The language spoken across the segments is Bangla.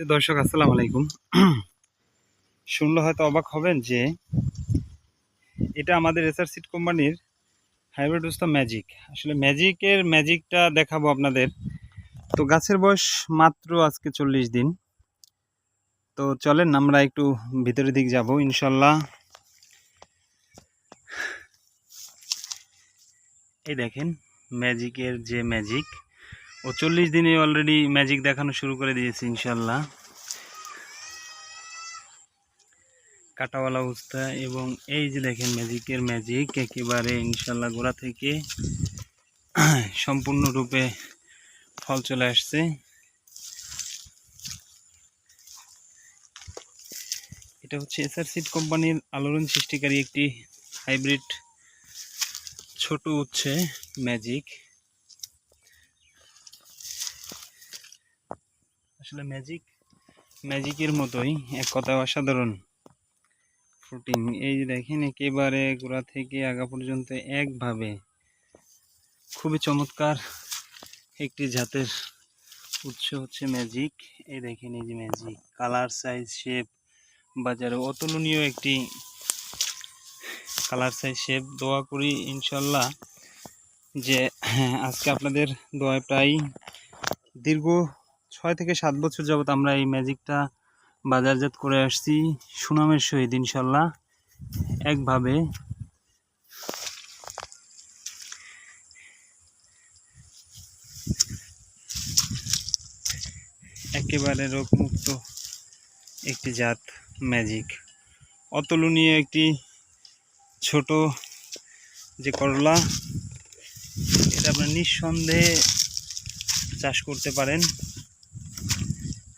দর্শক আসসালামু আলাইকুম। শুনলে হয়তো অবাক হবেন যে এটা আমাদের এসআর সিড কোম্পানির হাইব্রিড উস্তা ম্যাজিক। আসলে ম্যাজিকটা দেখাবো আপনাদের। তো গাছের বয়স মাত্র আজকে 40 দিন। তো চলেন আমরা একটু ভিতরের দিক যাব ইনশাল্লাহ। এই দেখেন ম্যাজিকের যে ম্যাজিক, ও 40 দিনে অলরেডি ম্যাজিক দেখানো শুরু করে দিয়েছে ইনশাল্লাহ। কাটাওয়ালা উস্তা এবং এই যে দেখেন ম্যাজিকের ম্যাজিক একেবারে ইনশাল্লাহ গোড়া থেকে সম্পূর্ণরূপে ফল চলে আসছে। এটা হচ্ছে এসআর সিড কোম্পানির আলোড়ন সৃষ্টিকারী একটি হাইব্রিড ছোট উচ্ছে ম্যাজিক। আসলে ম্যাজিকের মতোই এক কথায় অসাধারণ ফ্রুটিং। এই যে দেখেন একেবারে গোড়া থেকে আগা পর্যন্ত একভাবে খুবই চমৎকার একটি জাতের উৎস হচ্ছে ম্যাজিক। এই দেখেন এই যে ম্যাজিক কালার সাইজ শেপ বাজারে অতুলনীয় একটি কালার সাইজ শেপ। দোয়া করি ইনশাল্লাহ যে আজকে আপনাদের দোয়ায় প্রায় দীর্ঘ 6 থেকে 7 বছর যাবত আমরা এই ম্যাজিকটা বাজারজাত করে আসছি সুনামের সহিত ইনশাল্লাহ। একভাবে একেবারে রোগমুক্ত একটি জাত ম্যাজিক, অতুলনীয় একটি ছোট যে করলা, এটা আপনার নিঃসন্দেহে চাষ করতে পারেন।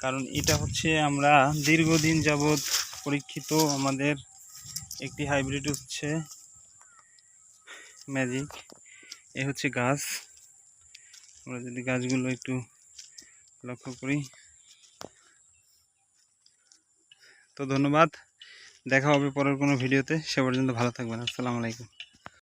কারণ এটা হচ্ছে আমরা দীর্ঘদিন যাবৎ পরীক্ষিত আমাদের একটি হাইব্রিড হচ্ছে ম্যাজিক। এ হচ্ছে গাছ, আমরা যদি গাছগুলো একটু লক্ষ্য করি। তো ধন্যবাদ, দেখা হবে পরের কোনো ভিডিওতে। সে পর্যন্ত ভালো থাকবেন। আসসালামু আলাইকুম।